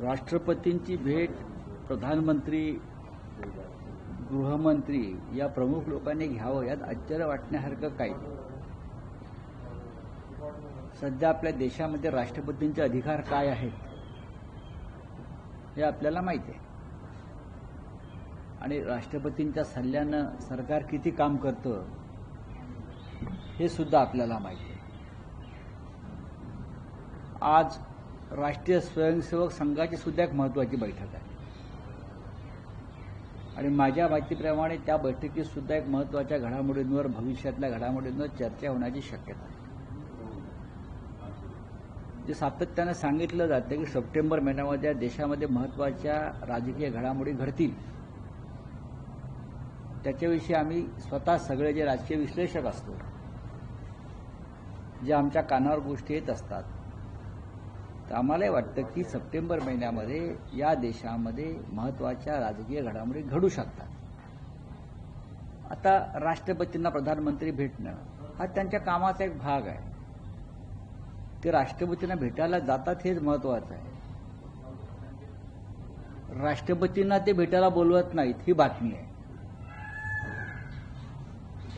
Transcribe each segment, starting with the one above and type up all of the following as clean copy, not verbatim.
राष्ट्रपतींची भेट प्रधानमंत्री, गृहमंत्री या प्रमुख लोकांनी घ्यावं यात आश्चर्य वाटण्यासारखं काही नाही. सध्या आपल्या देशामध्ये राष्ट्रपतींचे अधिकार काय आहेत हे आपल्याला माहिती आहे आणि राष्ट्रपतींच्या सल्ल्यानं सरकार किती काम करतं हे सुद्धा आपल्याला माहिती आहे. आज राष्ट्रीय स्वयंसेवक संघाची सुद्धा एक महत्त्वाची बैठक आहे आणि माझ्या माहितीप्रमाणे त्या बैठकीत सुद्धा एक महत्त्वाच्या घडामोडींवर, भविष्यातल्या घडामोडींवर चर्चा होण्याची शक्यता आहे. जे सातत्यानं सांगितलं जातं की सप्टेंबर महिन्यामध्ये देशामध्ये महत्त्वाच्या राजकीय घडामोडी घडतील, त्याच्याविषयी आम्ही स्वतः सगळे जे राजकीय विश्लेषक असतो, जे आमच्या कानावर गोष्टी येत असतात, तर आम्हालाही वाटतं की सप्टेंबर महिन्यामध्ये या देशामध्ये महत्त्वाच्या राजकीय घडामोडी घडू शकतात. आता राष्ट्रपतींना प्रधानमंत्री भेटणं हा त्यांच्या कामाचा एक भाग आहे. ते राष्ट्रपतींना भेटायला जातात हेच महत्त्वाचं आहे. राष्ट्रपतींना ते भेटायला बोलवत नाहीत ही बातमी आहे.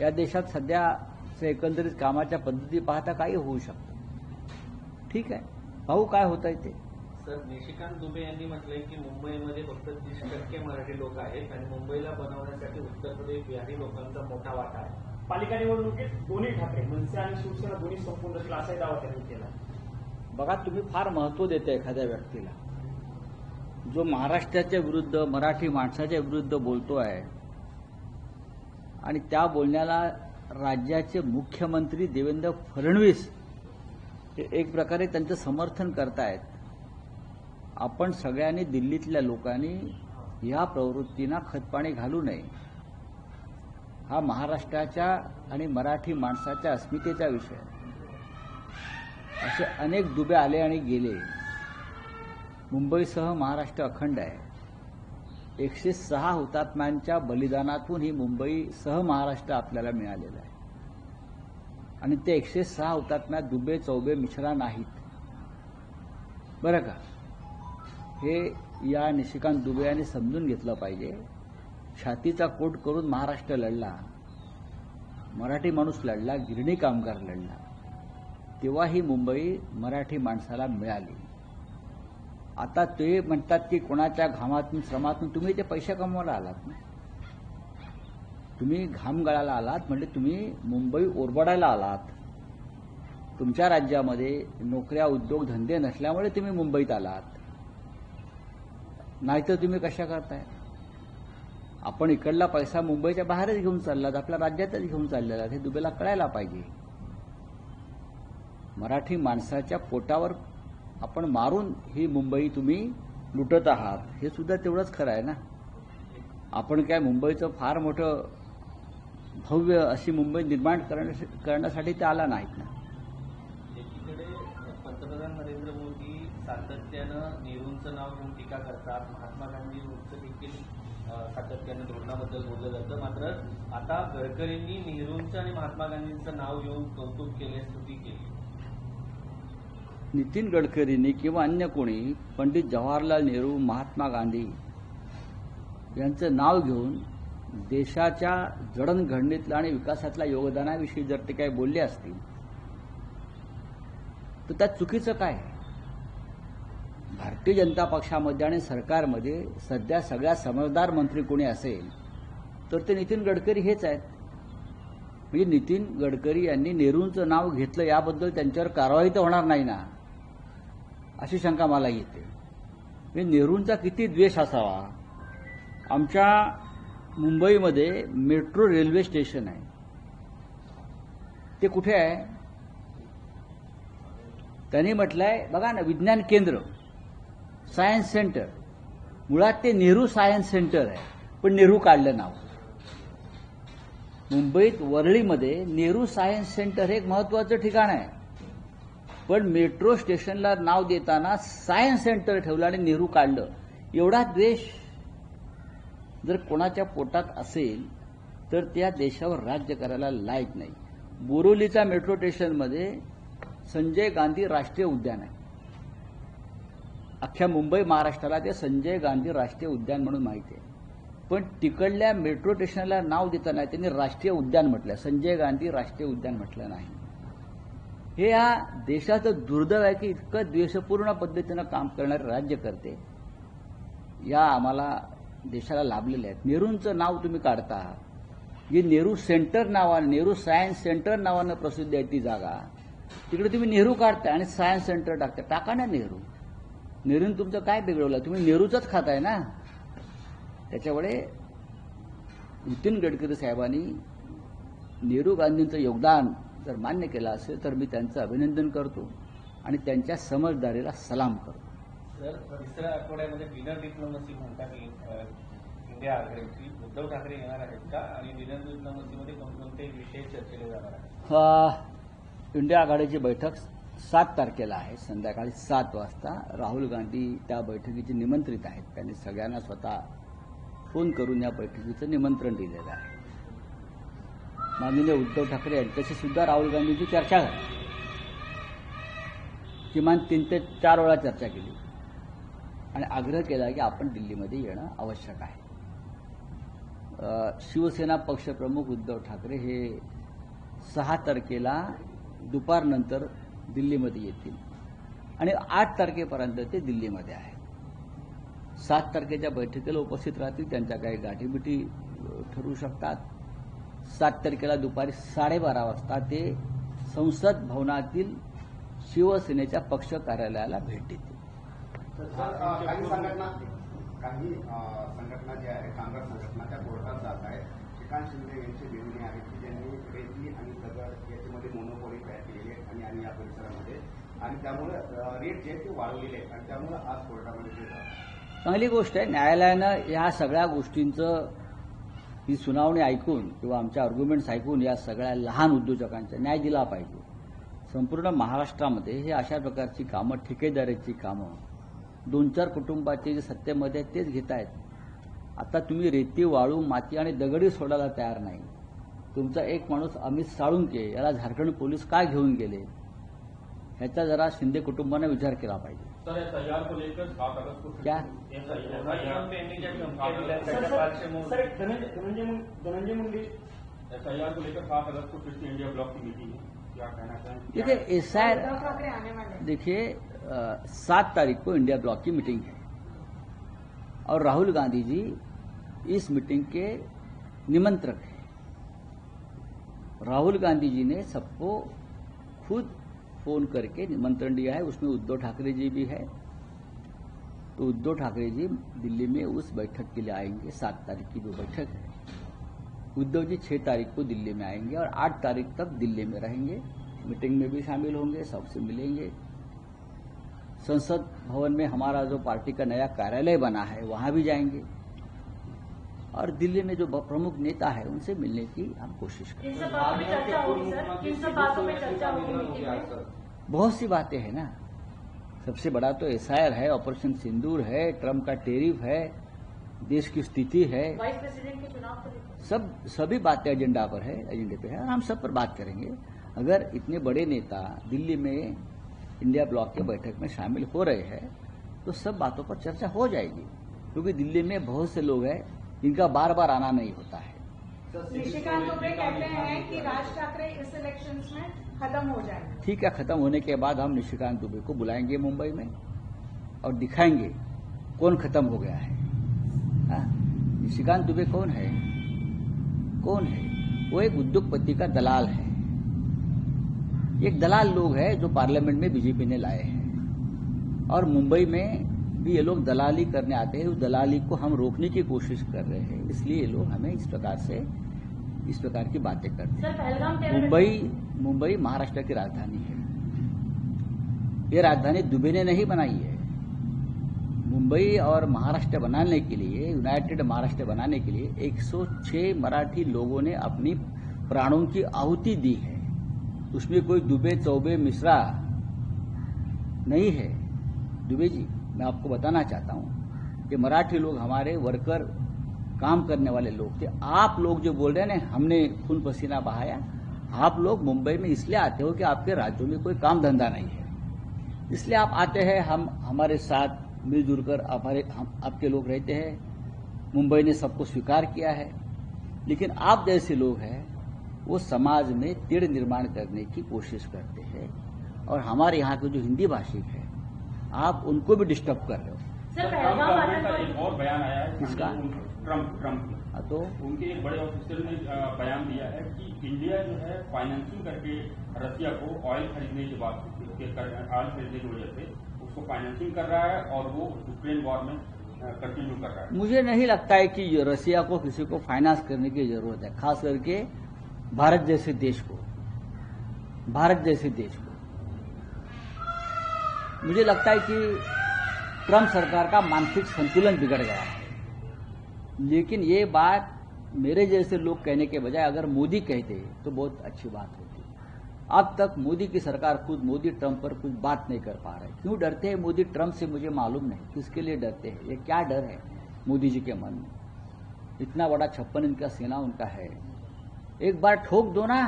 या देशात सध्याचं एकंदरीत कामाच्या पद्धती पाहता काही होऊ शकतं. ठीक आहे, पाहू काय होत आहे ते. सर, निशिकांत दुबे यांनी म्हटलंय की मुंबईमध्ये फक्त 30% मराठी लोक आहेत आणि मुंबईला बनवण्यासाठी उत्तर प्रदेश, बिहारी लोकांचा मोठा वाटा आहे. पालिका निवडणुकीत दोन्ही ठाकरे, मनसे आणि शिवसेना दोन्ही संपूर्ण असतील असाही दावा त्यांनी केला. बघा, तुम्ही फार महत्त्व देता एखाद्या व्यक्तीला जो महाराष्ट्राच्या विरुद्ध, मराठी माणसाच्या विरुद्ध बोलतो आहे आणि त्या बोलण्याला राज्याचे मुख्यमंत्री देवेंद्र फडणवीस हे एक प्रकारे त्यांचं समर्थन करतायत. आपण सगळ्यांनी, दिल्लीतल्या लोकांनी या प्रवृत्तींना खतपाणी घालू नये. हा महाराष्ट्राच्या आणि मराठी माणसाच्या अस्मितेचा विषय. असे अनेक दुबे आले आणि गेले. मुंबईसह महाराष्ट्र अखंड आहे. 106 हुतात्म्यांच्या बलिदानातून ही मुंबईसह महाराष्ट्र आपल्याला मिळालेलं आहे आणि ते 106 हुतात्म्यात दुबे, चौबे, मिश्रा नाहीत, बरं का. हे या निशिकांत दुबे यांनी समजून घेतलं पाहिजे. छातीचा कोट करून महाराष्ट्र लढला, मराठी माणूस लढला, गिरणी कामगार लढला, तेव्हा ही मुंबई मराठी माणसाला मिळाली. आता ते म्हणतात की कोणाच्या घामातून, श्रमातून तुम्ही ते पैसे कमवायला आलात ना, तुम्ही घाम गळायला आलात, म्हणजे तुम्ही मुंबई ओरबडायला आलात. तुमच्या राज्यामध्ये नोकऱ्या, उद्योग, धंदे नसल्यामुळे तुम्ही मुंबईत आलात, नाहीतर तुम्ही कशा करताय. आपण इकडला पैसा मुंबईच्या बाहेरच घेऊन चाललात, आपल्या राज्यातच घेऊन चाललेला. हे दुबेला कळायला पाहिजे. मराठी माणसाच्या पोटावर आपण मारून ही मुंबई तुम्ही लुटत आहात, हे सुद्धा तेवढंच खरं आहे ना. आपण काय मुंबईचं फार मोठं भव्य अशी मुंबई निर्माण करण्यासाठी ते आला नाहीत ना. एकीकडे पंतप्रधान नरेंद्र मोदी सातत्यानं नेहरूंचं नाव घेऊन टीका करतात, महात्मा गांधींचं देखील सातत्यानं धोरणाबद्दल बोललं जातं. मात्र आता गडकरींनी नेहरूंचं आणि महात्मा गांधींचं नाव घेऊन कौतुक केले, स्तुती केली. नितीन गडकरींनी किंवा अन्य कोणी पंडित जवाहरलाल नेहरू, महात्मा गांधी यांचं नाव घेऊन देशाच्या जडणघडणीतल्या आणि विकासातल्या योगदानाविषयी जर ते काही बोलले असतील तर त्यात चुकीचं काय. भारतीय जनता पक्षामध्ये आणि सरकारमध्ये सध्या सगळ्यात समजदार मंत्री कोणी असेल तर ते नितीन गडकरी हेच आहेत. म्हणजे नितीन गडकरी यांनी नेहरूंचं नाव घेतलं याबद्दल त्यांच्यावर कारवाई तर होणार नाही ना, अशी शंका मला येते. म्हणजे नेहरूंचा किती द्वेष असावा. आमच्या मुंबईमध्ये मेट्रो रेल्वे स्टेशन आहे, ते कुठे आहे. त्यांनी म्हटलंय बघा ना, विज्ञान केंद्र, सायन्स सेंटर. मुळात ते नेहरू सायन्स सेंटर आहे, पण नेहरू काढलं नाव. मुंबईत वरळीमध्ये नेहरू सायन्स सेंटर हे एक महत्वाचं ठिकाण आहे, पण मेट्रो स्टेशनला नाव देताना सायन्स सेंटर ठेवलं आणि नेहरू काढलं. एवढा द्वेष जर कोणाच्या पोटात असेल तर त्या देशावर राज्य करायला लायक नाही. बोरिवलीच्या मेट्रो स्टेशनमध्ये संजय गांधी राष्ट्रीय उद्यान आहे अख्ख्या मुंबई महाराष्ट्राला ते संजय गांधी राष्ट्रीय उद्यान म्हणून माहिती आहे. पण तिकडल्या मेट्रो स्टेशनला नाव देताना त्यांनी राष्ट्रीय उद्यान म्हटलं, संजय गांधी राष्ट्रीय उद्यान म्हटलं नाही. हे या देशाचं दुर्दैव आहे की इतकं द्वेषपूर्ण पद्धतीनं काम करणारे राज्यकर्ते या आम्हाला देशाला लाभलेले आहेत. नेहरूंचं नाव तुम्ही काढता, जी नेहरू सेंटर नावानं, नेहरू सायन्स सेंटर नावानं प्रसिद्ध आहे ती जागा, तिकडे तुम्ही नेहरू काढताय आणि सायन्स सेंटर टाकताय. टाका ना नेहरू. नेहरूने तुमचं काय बिघडवलं? तुम्ही नेहरूचंच खाताय ना. त्याच्यामुळे नितीन गडकरी साहेबांनी नेहरू गांधींचं योगदान जर मान्य केलं असेल तर मी त्यांचं अभिनंदन करतो आणि त्यांच्या समजदारीला सलाम करतो. सर, तिसऱ्या आठवड्यामध्ये डिनर डिप्लोमसी म्हणतात इंडिया आघाडीची उद्धव ठाकरे येणार आहेत का, आणि डिनर डिप्लोमसीमध्ये कोणकोणते विषय चर्चेले जाणार आहेत? इंडिया आघाडीची बैठक 7 तारखेला आहे, संध्याकाळी 7 वाजता. राहुल गांधी त्या बैठकीचे निमंत्रित आहेत. त्यांनी सगळ्यांना स्वतः फोन करून या बैठकीचं निमंत्रण दिलेलं आहे. माननीय उद्धव ठाकरे यांच्याशी सुद्धा राहुल गांधींची चर्चा झाली, किमान 3 ते 4 वेळा चर्चा केली आणि आग्रह केला की आपण दिल्लीमध्ये येणं आवश्यक आहे. शिवसेना पक्षप्रमुख उद्धव ठाकरे हे 6 तारखेला दुपारनंतर दिल्लीमध्ये येतील आणि 8 तारखेपर्यंत ते दिल्लीमध्ये आहेत. 7 तारखेच्या बैठकीला उपस्थित राहतील. त्यांच्या काही गाठीबिटी ठरवू शकतात. 7 तारखेला दुपारी 12:30 वाजता ते संसद भवनातील शिवसेनेच्या पक्ष कार्यालयाला भेट देतील. काही संघटना ज्या आहेत, कामगार संघटना त्या कोर्टात जात आहेत. श्रीकांत शिंदे यांची विनंती आहे की त्यांनी रेती आणि दगड याच्यामध्ये मोनोपोली तयार केलेली आहे आणि या परिसरामध्ये, आणि त्यामुळे रेट जे आहेत ते वाढवलेले आहेत आणि त्यामुळे आज कोर्टामध्ये ते जातात. चांगली गोष्ट आहे. न्यायालयानं या सगळ्या गोष्टींचं ही सुनावणी ऐकून किंवा आमच्या आर्ग्युमेंट्स ऐकून या सगळ्या लहान उद्योजकांचा न्याय दिला पाहिजे. संपूर्ण महाराष्ट्रामध्ये हे अशा प्रकारची कामं, ठेकेदारीची कामं 2-4 कुटुंबाचे जे सत्तेमध्ये आहेत तेच घेत आहेत. आता तुम्ही रेती, वाळू, माती आणि दगडी सोडायला तयार नाही. तुमचा एक माणूस अमित साळुंके याला झारखंड पोलीस काय घेऊन गेले ह्याचा जरा शिंदे कुटुंबाने विचार केला पाहिजे. सर, एसआईआर को लेकर 7 अगस्त को क्या? धनंजय मुंडे एसआईआर को लेकर 7 अगस्त को फिर से इंडिया ब्लॉक की मीटिंग है, क्या कहना चाहेंगे? देखिए देखिए 7 तारीख को इंडिया ब्लॉक की मीटिंग है और राहुल गांधी जी इस मीटिंग के निमंत्रक हैं. राहुल गांधी जी ने सबको खुद फोन करके निमंत्रण दिया है. उसमें उद्धव ठाकरे जी भी है. तो उद्धव ठाकरे जी दिल्ली में उस बैठक के लिए आएंगे. 7 तारीख की जो बैठक है, उद्धव जी 6 तारीख को दिल्ली में आएंगे और 8 तारीख तक दिल्ली में रहेंगे. मीटिंग में भी शामिल होंगे, सबसे मिलेंगे. संसद भवन में हमारा जो पार्टी का नया कार्यालय बना है वहां भी जाएंगे और दिल्ली में जो प्रमुख नेता है उनसे मिलने की हम कोशिश करेंगे. इन सब बातों पे चर्चा होगी सर, इन सब बातों पे चर्चा होगी मीटिंग में. बहुत सी बातें हैं ना. सबसे बड़ा तो एसआईआर है, ऑपरेशन सिंदूर है, ट्रम्प का टेरिफ है, देश की स्थिति है, वाइस प्रेसिडेंट के चुनाव को लेकर सभी बातें एजेंडे पे है और हम सब पर बात करेंगे. अगर इतने बड़े नेता दिल्ली में इंडिया ब्लॉक के बैठक में शामिल हो रहे हैं तो सब बातों पर चर्चा हो जाएगी, क्योंकि दिल्ली में बहुत से लोग हैं जिनका बार बार आना नहीं होता है. निशिकांत दुबे कहते हैं कि राज ठाकरे इस इलेक्शंस में खत्म हो जाएंगे. ठीक है, खत्म होने के बाद हम निशिकांत दुबे को बुलाएंगे मुंबई में और दिखाएंगे कौन खत्म हो गया है. निशिकांत दुबे कौन है? वो एक उद्योगपति का दलाल है. एक दलाल लोग है जो पार्लियामेंट में बीजेपी ने लाए हैं और मुंबई में भी ये लोग दलाली करने आते हैं. उस दलाली को हम रोकने की कोशिश कर रहे हैं. इसलिए ये लोग हमें इस प्रकार की बातें करते सर, पहलगाम हैं. मुंबई महाराष्ट्र की राजधानी है. ये राजधानी दुबे ने नहीं बनाई है. मुंबई और महाराष्ट्र बनाने के लिए, यूनाइटेड महाराष्ट्र बनाने के लिए 106 मराठी लोगों ने अपनी प्राणों की आहुति दी है. उसमें कोई दुबे, चौबे, मिश्रा नहीं है. दुबे जी, मैं आपको बताना चाहता हूं कि मराठी लोग हमारे वर्कर, काम करने वाले लोग थे. आप लोग जो बोल रहे हैं ना हमने खून पसीना बहाया, आप लोग मुंबई में इसलिए आते हो कि आपके राज्यों में कोई काम धंधा नहीं है, इसलिए आप आते हैं. हम हमारे साथ मिलजुल कर आपके लोग रहते हैं। मुंबई ने सबको स्वीकार किया है, लेकिन आप जैसे लोग हैं वो समाज में तीड़ निर्माण करने की कोशिश करते हैं और हमारे यहाँ के जो हिंदी भाषिक है आप उनको भी डिस्टर्ब कर रहे हो। सर ट्रम्प पहलगाम गवर्नमेंट का आतंकवादी एक और बयान आया है किसका? ट्रम्प तो उनके एक बड़े ऑफिसर ने बयान दिया है कि इंडिया जो है फाइनेंसिंग करके रसिया को ऑयल खरीदने की बात ऑयल खरीदने की वजह से उसको फाइनेंसिंग कर रहा है और वो यूक्रेन वॉर में कंटिन्यू कर रहा है। मुझे नहीं लगता है कि रसिया को किसी को फाइनेंस करने की जरूरत है, खास करके भारत जैसे देश को। मुझे लगता है कि ट्रम्प सरकार का मानसिक संतुलन बिगड़ गया है। लेकिन ये बात मेरे जैसे लोग कहने के बजाय अगर मोदी कहते तो बहुत अच्छी बात होती। अब तक मोदी की सरकार खुद मोदी ट्रम्प पर कुछ बात नहीं कर पा रहे। क्यों डरते हैं मोदी ट्रम्प से मुझे मालूम नहीं, किसके लिए डरते हैं, ये क्या डर है मोदी जी के मन में। इतना बड़ा 56 इंच का सेना उनका है, एक बार ठोक दो ना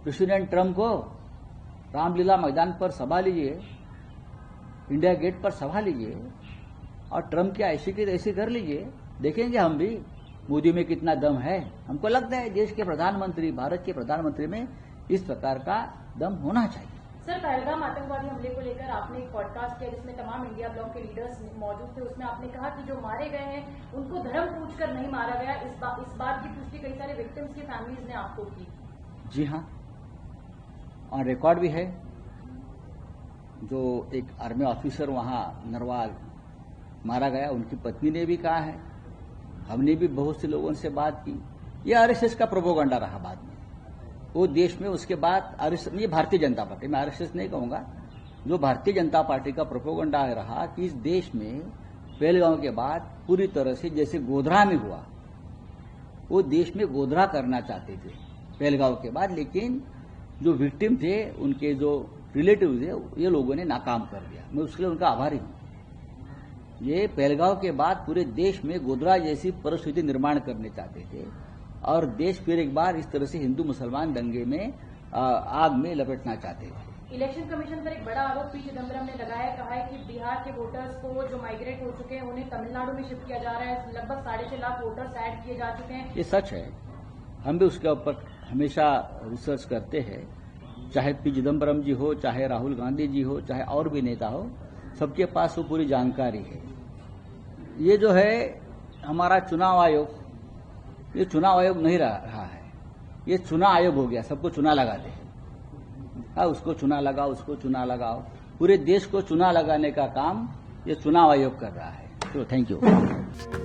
प्रेसिडेंट ट्रम्प को। रामलीला मैदान पर सभा लीजिए, इंडिया गेट पर सभा लीजिए और ट्रम्प की ऐसी की तैसी कर लीजिए, देखेंगे हम भी मोदी में कितना दम है। हमको लगता है देश के प्रधानमंत्री, भारत के प्रधानमंत्री में इस प्रकार का दम होना चाहिए। सर पहलगाम आतंकवादी हमले को लेकर आपने एक पॉडकास्ट किया जिसमें तमाम इंडिया ब्लॉक के लीडर्स मौजूद थे। उसमें आपने कहा कि जो मारे गए हैं उनको धर्म पूछकर नहीं मारा गया। इस बात की पुष्टि कई सारे विक्टिम्स की फैमिलीज ने आपको की। जी हाँ, ऑन रिकॉर्ड भी है। जो एक आर्मी ऑफिसर वहां नरवाल मारा गया, उनकी पत्नी ने भी कहा है, हमने भी बहुत से लोगों से बात की। यह आरएसएस का प्रोपोगंडा रहा बाद में वो देश में। उसके बाद ये भारतीय जनता पार्टी, मैं आरएसएस नहीं कहूंगा, जो भारतीय जनता पार्टी का प्रोपोगंडा रहा कि इस देश में पहलगाम के बाद पूरी तरह से जैसे गोधरा में हुआ, वो देश में गोधरा करना चाहते थे पहलगाम के बाद। लेकिन जो विक्टिम थे, उनके जो रिलेटिव थे, ये लोगों ने नाकाम कर दिया। मैं उसके लिए उनका आभारी हूं। ये पहलगाम के बाद पूरे देश में गोधरा जैसी परिस्थिति निर्माण करने चाहते थे और देश फिर एक बार इस तरह से हिंदू मुसलमान दंगे में आग में लपेटना चाहते थे। इलेक्शन कमीशन पर एक बड़ा आरोप पी चिदम्बरम ने लगाया, कहा है कि बिहार के वोटर्स को जो माइग्रेट हो चुके हैं उन्हें तमिलनाडु में शिफ्ट किया जा रहा है। लगभग 6.5 लाख वोटर्स ऐड किए जा चुके हैं। ये सच है, हम भी उसके ऊपर हमेशा रिसर्च करते हैं। चाहे पी चिदम्बरम जी हो, चाहे राहुल गांधी जी हो, चाहे और भी नेता हो, सबके पास वो पूरी जानकारी है। ये जो है हमारा चुनाव आयोग, ये चुनाव आयोग नहीं रहा है, ये चुनाव आयोग हो गया। सबको चुना लगाते हैं, हाँ, उसको चुना लगाओ, उसको चुना लगाओ। पूरे देश को चुना लगाने का काम ये चुनाव आयोग कर रहा है। तो थैंक यू।